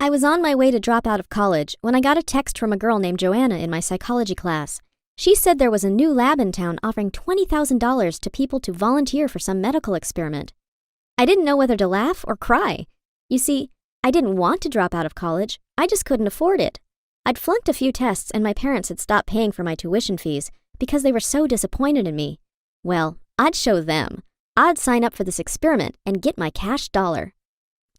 I was on my way to drop out of college when I got a text from a girl named Joanna in my psychology class. She said there was a new lab in town offering $20,000 to people to volunteer for some medical experiment. I didn't know whether to laugh or cry. You see, I didn't want to drop out of college, I just couldn't afford it. I'd flunked a few tests and my parents had stopped paying for my tuition fees because they were so disappointed in me. Well, I'd show them. I'd sign up for this experiment and get my cash dollar.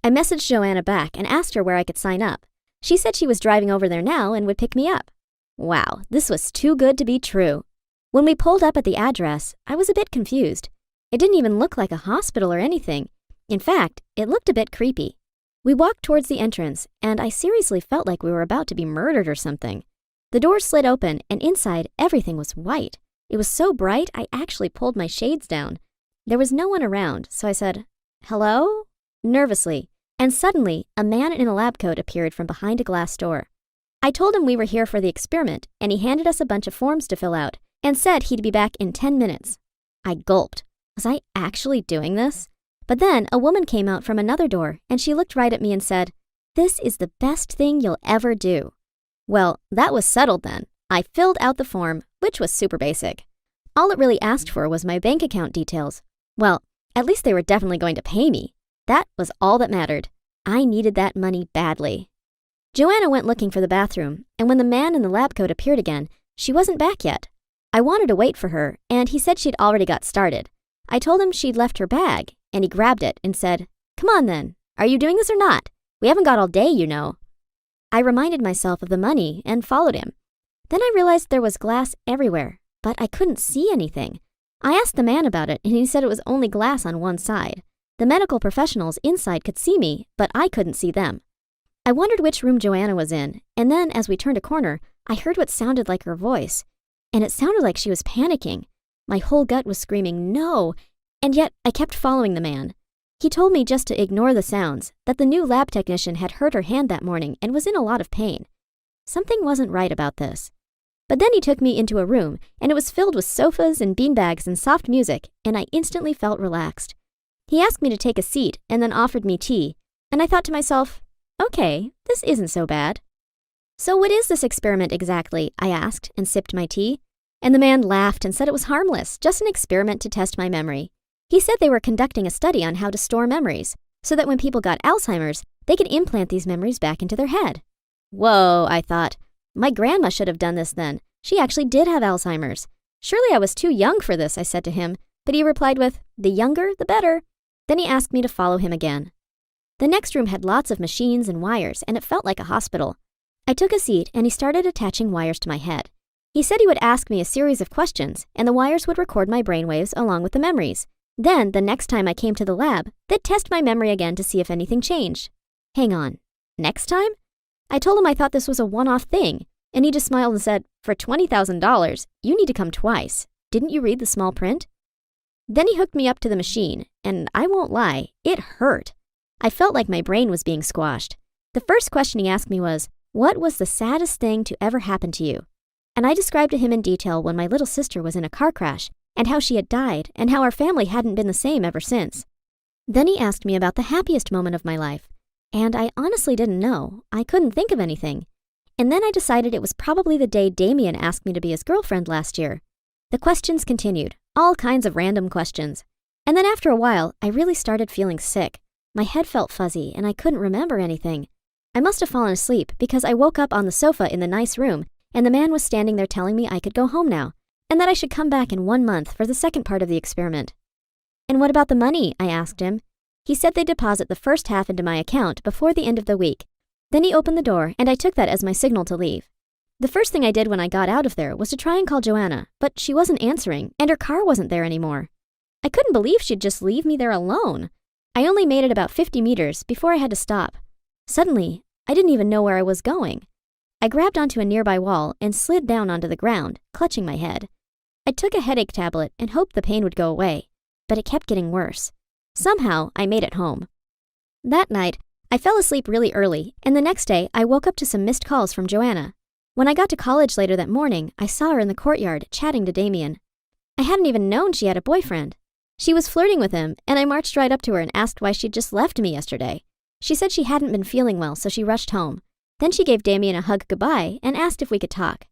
I messaged Joanna back and asked her where I could sign up. She said she was driving over there now and would pick me up. Wow, this was too good to be true. When we pulled up at the address, I was a bit confused. It didn't even look like a hospital or anything. In fact, it looked a bit creepy. We walked towards the entrance, and I seriously felt like we were about to be murdered or something. The doors slid open, and inside, everything was white. It was so bright, I actually pulled my shades down. There was no one around, so I said, "Hello?" nervously, and suddenly, a man in a lab coat appeared from behind a glass door. I told him we were here for the experiment, and he handed us a bunch of forms to fill out, and said he'd be back in 10 minutes. I gulped. Was I actually doing this? But then a woman came out from another door, and she looked right at me and said, "This is the best thing you'll ever do." Well, that was settled then. I filled out the form, which was super basic. All it really asked for was my bank account details. Well, at least they were definitely going to pay me. That was all that mattered. I needed that money badly. Joanna went looking for the bathroom, and when the man in the lab coat appeared again, she wasn't back yet. I wanted to wait for her, and he said she'd already got started. I told him she'd left her bag, and he grabbed it and said, "Come on then, are you doing this or not? We haven't got all day, you know." I reminded myself of the money and followed him. Then I realized there was glass everywhere, but I couldn't see anything. I asked the man about it, and he said it was only glass on one side. The medical professionals inside could see me, but I couldn't see them. I wondered which room Joanna was in, and then as we turned a corner, I heard what sounded like her voice, and it sounded like she was panicking. My whole gut was screaming, "No!" And yet I kept following the man. He told me just to ignore the sounds, that the new lab technician had hurt her hand that morning and was in a lot of pain. Something wasn't right about this. But then he took me into a room, and it was filled with sofas and beanbags and soft music, and I instantly felt relaxed. He asked me to take a seat and then offered me tea, and I thought to myself, okay, this isn't so bad. "So what is this experiment exactly?" I asked and sipped my tea. And the man laughed and said it was harmless, just an experiment to test my memory. He said they were conducting a study on how to store memories, so that when people got Alzheimer's, they could implant these memories back into their head. Whoa, I thought. My grandma should have done this then. She actually did have Alzheimer's. Surely I was too young for this, I said to him, but he replied with, "The younger, the better." Then he asked me to follow him again. The next room had lots of machines and wires, and it felt like a hospital. I took a seat, and he started attaching wires to my head. He said he would ask me a series of questions, and the wires would record my brainwaves along with the memories. Then, the next time I came to the lab, they'd test my memory again to see if anything changed. Hang on. Next time? I told him I thought this was a one-off thing, and he just smiled and said, "For $20,000, you need to come twice. Didn't you read the small print?" Then he hooked me up to the machine, and I won't lie, it hurt. I felt like my brain was being squashed. The first question he asked me was, "What was the saddest thing to ever happen to you?" And I described to him in detail when my little sister was in a car crash, and how she had died, and how our family hadn't been the same ever since. Then he asked me about the happiest moment of my life, and I honestly didn't know. I couldn't think of anything. And then I decided it was probably the day Damien asked me to be his girlfriend last year. The questions continued, all kinds of random questions. And then after a while, I really started feeling sick. My head felt fuzzy, and I couldn't remember anything. I must have fallen asleep because I woke up on the sofa in the nice room, and the man was standing there telling me I could go home now, and that I should come back in 1 month for the second part of the experiment. "And what about the money?" I asked him. He said they'd deposit the first half into my account before the end of the week. Then he opened the door, and I took that as my signal to leave. The first thing I did when I got out of there was to try and call Joanna, but she wasn't answering, and her car wasn't there anymore. I couldn't believe she'd just leave me there alone. I only made it about 50 meters before I had to stop. Suddenly, I didn't even know where I was going. I grabbed onto a nearby wall and slid down onto the ground, clutching my head. I took a headache tablet and hoped the pain would go away, but it kept getting worse. Somehow, I made it home. That night, I fell asleep really early, and the next day, I woke up to some missed calls from Joanna. When I got to college later that morning, I saw her in the courtyard chatting to Damien. I hadn't even known she had a boyfriend. She was flirting with him, and I marched right up to her and asked why she'd just left me yesterday. She said she hadn't been feeling well, so she rushed home. Then she gave Damien a hug goodbye and asked if we could talk.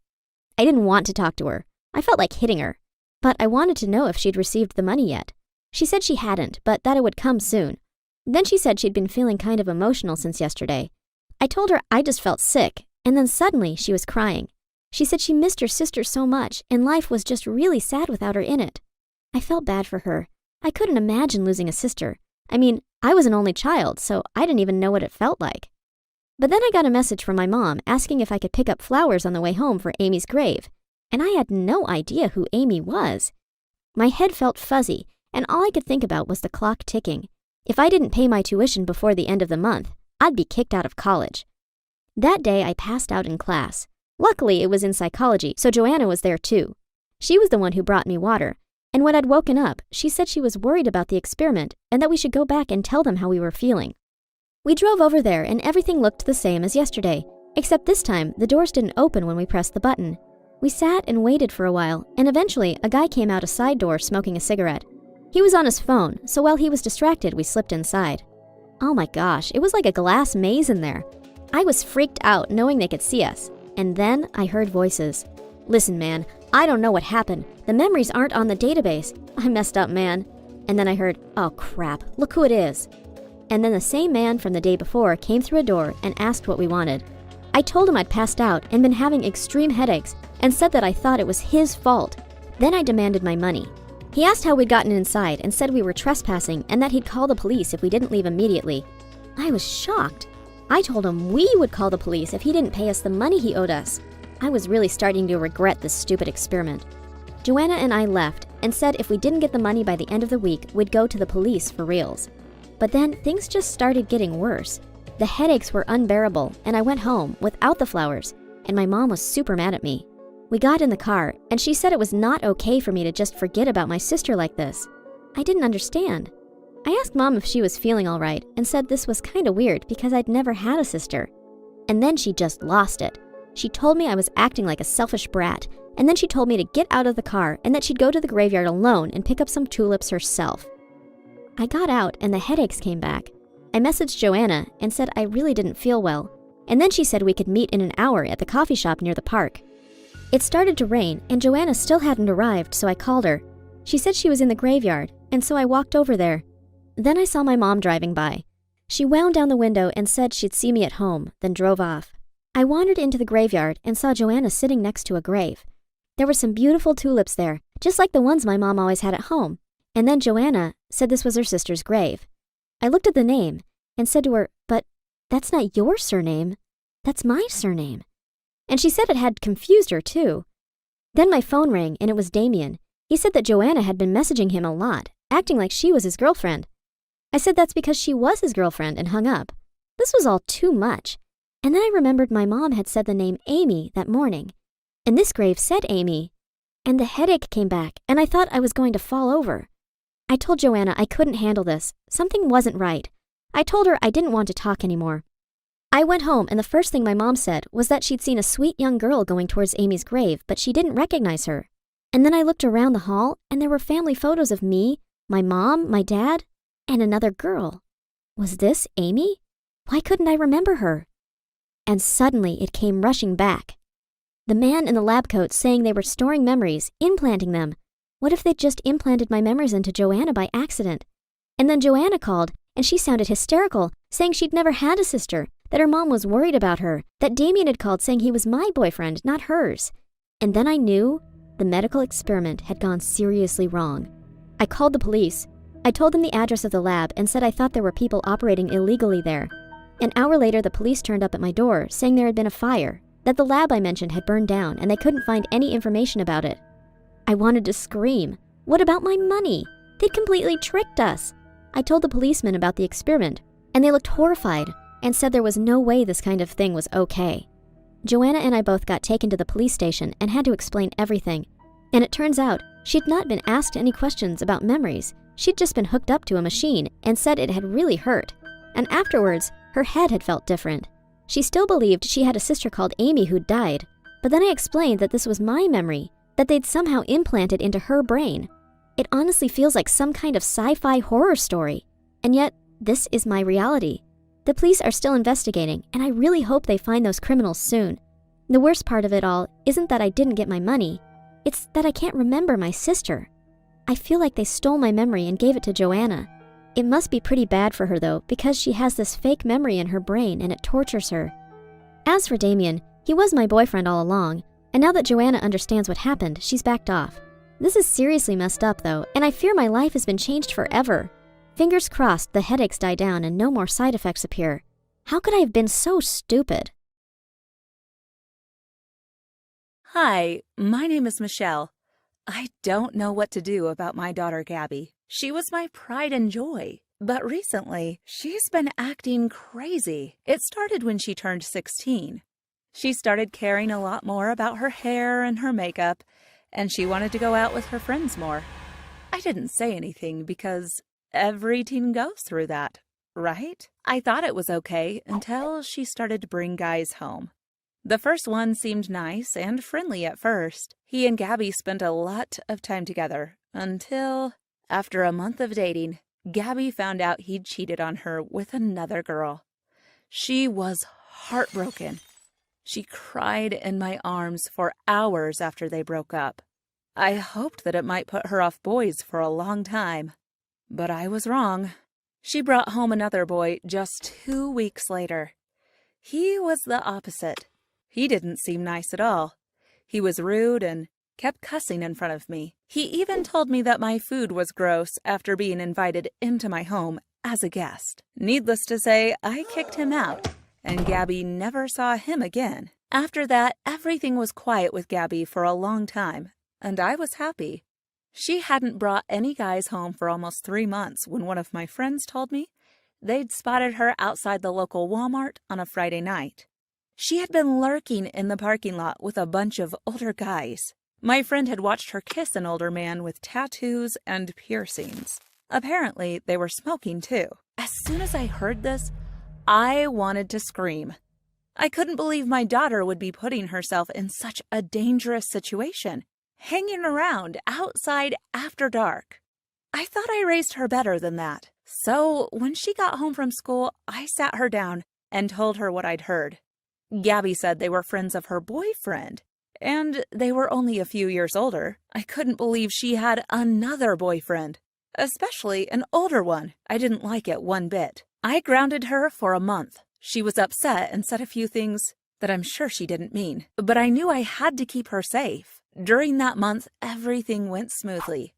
I didn't want to talk to her. I felt like hitting her. But I wanted to know if she'd received the money yet. She said she hadn't, but that it would come soon. Then she said she'd been feeling kind of emotional since yesterday. I told her I just felt sick, and then suddenly she was crying. She said she missed her sister so much, and life was just really sad without her in it. I felt bad for her. I couldn't imagine losing a sister. I mean, I was an only child, so I didn't even know what it felt like. But then I got a message from my mom asking if I could pick up flowers on the way home for Amy's grave, and I had no idea who Amy was. My head felt fuzzy, and all I could think about was the clock ticking. If I didn't pay my tuition before the end of the month, I'd be kicked out of college. That day I passed out in class. Luckily, it was in psychology, so Joanna was there too. She was the one who brought me water, and when I'd woken up, she said she was worried about the experiment and that we should go back and tell them how we were feeling. We drove over there and everything looked the same as yesterday, except this time the doors didn't open when we pressed the button. We sat and waited for a while, and eventually a guy came out a side door smoking a cigarette. He was on his phone, so while he was distracted, we slipped inside. Oh my gosh, it was like a glass maze in there. I was freaked out knowing they could see us, and then I heard voices. Listen, man, I don't know what happened. The memories aren't on the database. I messed up, man. And then I heard, oh crap, look who it is. And then the same man from the day before came through a door and asked what we wanted. I told him I'd passed out and been having extreme headaches and said that I thought it was his fault. Then I demanded my money. He asked how we'd gotten inside and said we were trespassing and that he'd call the police if we didn't leave immediately. I was shocked. I told him we would call the police if he didn't pay us the money he owed us. I was really starting to regret this stupid experiment. Joanna and I left and said if we didn't get the money by the end of the week, we'd go to the police for reals. But then things just started getting worse. The headaches were unbearable, and I went home without the flowers, and my mom was super mad at me. We got in the car, and she said it was not okay for me to just forget about my sister like this. I didn't understand. I asked Mom if she was feeling all right and said this was kind of weird because I'd never had a sister. And then she just lost it. She told me I was acting like a selfish brat, and then she told me to get out of the car and that she'd go to the graveyard alone and pick up some tulips herself. I got out and the headaches came back. I messaged Joanna and said I really didn't feel well, and then she said we could meet in an hour at the coffee shop near the park. It started to rain, and Joanna still hadn't arrived, so I called her. She said she was in the graveyard, and so I walked over there. Then I saw my mom driving by. She wound down the window and said she'd see me at home, then drove off. I wandered into the graveyard and saw Joanna sitting next to a grave. There were some beautiful tulips there, just like the ones my mom always had at home. And then Joanna said this was her sister's grave. I looked at the name and said to her, "But that's not your surname. That's my surname." And she said it had confused her, too. Then my phone rang, and it was Damien. He said that Joanna had been messaging him a lot, acting like she was his girlfriend. I said that's because she was his girlfriend and hung up. This was all too much. And then I remembered my mom had said the name Amy that morning. And this grave said Amy. And the headache came back, and I thought I was going to fall over. I told Joanna I couldn't handle this. Something wasn't right. I told her I didn't want to talk anymore. I went home, and the first thing my mom said was that she'd seen a sweet young girl going towards Amy's grave, but she didn't recognize her. And then I looked around the hall, and there were family photos of me, my mom, my dad, and another girl. Was this Amy? Why couldn't I remember her? And suddenly it came rushing back. The man in the lab coat saying they were storing memories, implanting them. What if they'd just implanted my memories into Joanna by accident? And then Joanna called, and she sounded hysterical, saying she'd never had a sister, that her mom was worried about her, that Damien had called saying he was my boyfriend, not hers. And then I knew the medical experiment had gone seriously wrong. I called the police. I told them the address of the lab and said I thought there were people operating illegally there. An hour later, the police turned up at my door, saying there had been a fire, that the lab I mentioned had burned down, and they couldn't find any information about it. I wanted to scream. What about my money? They'd completely tricked us. I told the policemen about the experiment, and they looked horrified and said there was no way this kind of thing was okay. Joanna and I both got taken to the police station and had to explain everything. And it turns out she'd not been asked any questions about memories. She'd just been hooked up to a machine and said it had really hurt. And afterwards, her head had felt different. She still believed she had a sister called Amy who'd died. But then I explained that this was my memory, that they'd somehow implanted into her brain. It honestly feels like some kind of sci-fi horror story. And yet, this is my reality. The police are still investigating, and I really hope they find those criminals soon. The worst part of it all isn't that I didn't get my money, it's that I can't remember my sister. I feel like they stole my memory and gave it to Joanna. It must be pretty bad for her though, because she has this fake memory in her brain and it tortures her. As for Damien, he was my boyfriend all along, and now that Joanna understands what happened, she's backed off. This is seriously messed up though, and I fear my life has been changed forever. Fingers crossed the headaches die down and no more side effects appear. How could I have been so stupid? Hi, my name is Michelle. I don't know what to do about my daughter Gabby. She was my pride and joy, but recently she's been acting crazy. It started when she turned 16. She started caring a lot more about her hair and her makeup, and she wanted to go out with her friends more. I didn't say anything because every teen goes through that, right? I thought it was okay until she started to bring guys home. The first one seemed nice and friendly at first. He and Gabby spent a lot of time together until, after a month of dating, Gabby found out he'd cheated on her with another girl. She was heartbroken. She cried in my arms for hours after they broke up. I hoped that it might put her off boys for a long time, but I was wrong. She brought home another boy just 2 weeks later. He was the opposite. He didn't seem nice at all. He was rude and kept cussing in front of me. He even told me that my food was gross after being invited into my home as a guest. Needless to say, I kicked him out, and Gabby never saw him again. After that, everything was quiet with Gabby for a long time, and I was happy. She hadn't brought any guys home for almost 3 months when one of my friends told me they'd spotted her outside the local Walmart on a Friday night. She had been lurking in the parking lot with a bunch of older guys. My friend had watched her kiss an older man with tattoos and piercings. Apparently, they were smoking too. As soon as I heard this, I wanted to scream. I couldn't believe my daughter would be putting herself in such a dangerous situation, hanging around outside after dark. I thought I raised her better than that. So when she got home from school, I sat her down and told her what I'd heard. Gabby said they were friends of her boyfriend, and they were only a few years older. I couldn't believe she had another boyfriend, especially an older one. I didn't like it one bit. I grounded her for a month. She was upset and said a few things that I'm sure she didn't mean, but I knew I had to keep her safe. During that month, everything went smoothly.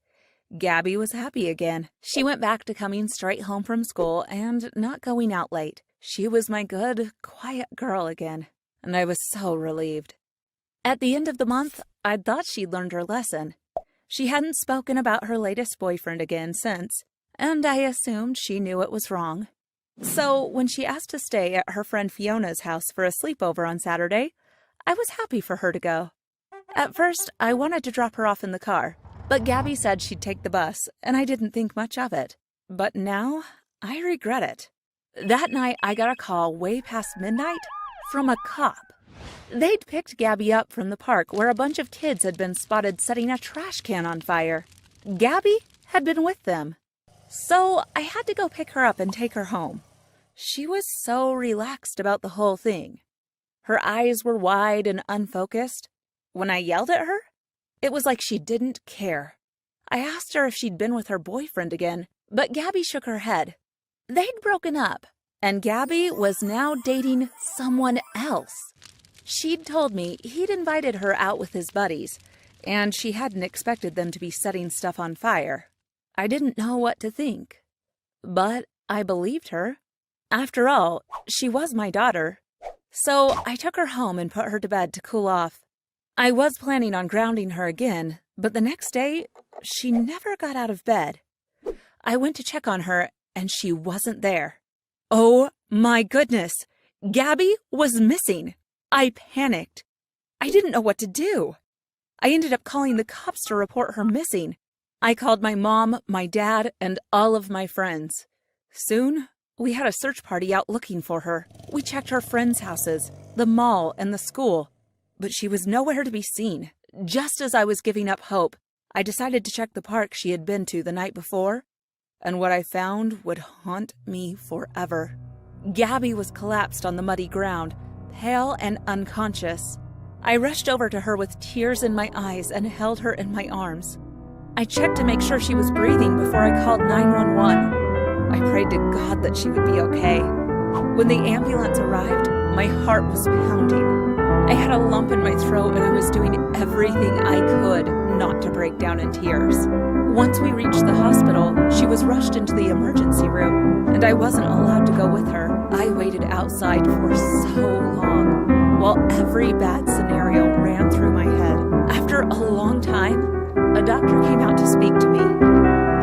Gabby was happy again. She went back to coming straight home from school and not going out late. She was my good, quiet girl again, and I was so relieved. At the end of the month, I'd thought she'd learned her lesson. She hadn't spoken about her latest boyfriend again since, and I assumed she knew it was wrong. So when she asked to stay at her friend Fiona's house for a sleepover on Saturday, I was happy for her to go. At first, I wanted to drop her off in the car, but Gabby said she'd take the bus, and I didn't think much of it. But now, I regret it. That night, I got a call way past midnight from a cop. They'd picked Gabby up from the park where a bunch of kids had been spotted setting a trash can on fire. Gabby had been with them. So I had to go pick her up and take her home. She was so relaxed about the whole thing. Her eyes were wide and unfocused. When I yelled at her, it was like she didn't care. I asked her if she'd been with her boyfriend again, but Gabby shook her head. They'd broken up, and Gabby was now dating someone else. She'd told me he'd invited her out with his buddies, and she hadn't expected them to be setting stuff on fire. I didn't know what to think, but I believed her. After all, she was my daughter. So I took her home and put her to bed to cool off. I was planning on grounding her again, but the next day, she never got out of bed. I went to check on her, and she wasn't there. Oh my goodness! Gabby was missing! I panicked. I didn't know what to do. I ended up calling the cops to report her missing. I called my mom, my dad, and all of my friends. Soon, we had a search party out looking for her. We checked her friends' houses, the mall, and the school, but she was nowhere to be seen. Just as I was giving up hope, I decided to check the park she had been to the night before, and what I found would haunt me forever. Gabby was collapsed on the muddy ground, pale and unconscious. I rushed over to her with tears in my eyes and held her in my arms. I checked to make sure she was breathing before I called 911. I prayed to God that she would be okay. When the ambulance arrived, my heart was pounding. I had a lump in my throat and I was doing everything I could not to break down in tears. Once we reached the hospital, she was rushed into the emergency room, and I wasn't allowed to go with her. I waited outside for so long, while every bad scenario ran through my head. After a long time, a doctor came out to speak to me.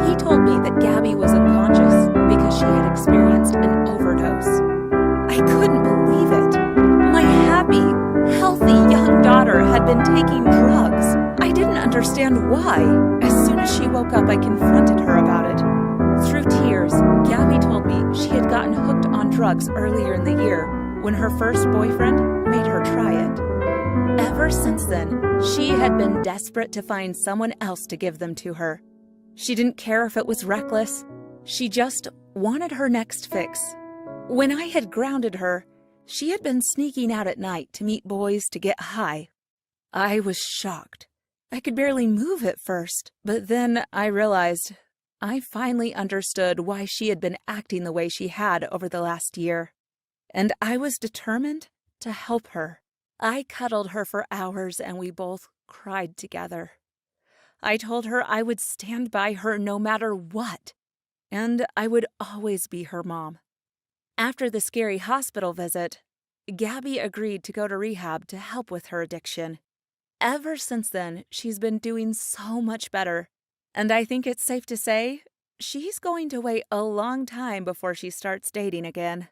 He told me that Gabby was unconscious because she had experienced an overdose. I couldn't believe it. My happy, healthy young daughter had been taking drugs. I didn't understand why. As soon as she woke up, I confronted her about it. Through tears, Gabby told me she had gotten hooked on drugs earlier in the year when her first boyfriend made her try it. Ever since then, she had been desperate to find someone else to give them to her. She didn't care if it was reckless. She just wanted her next fix. When I had grounded her, she had been sneaking out at night to meet boys to get high. I was shocked. I could barely move at first, but then I realized I finally understood why she had been acting the way she had over the last year. And I was determined to help her. I cuddled her for hours and we both cried together. I told her I would stand by her no matter what, and I would always be her mom. After the scary hospital visit, Gabby agreed to go to rehab to help with her addiction. Ever since then, she's been doing so much better, and I think it's safe to say she's going to wait a long time before she starts dating again.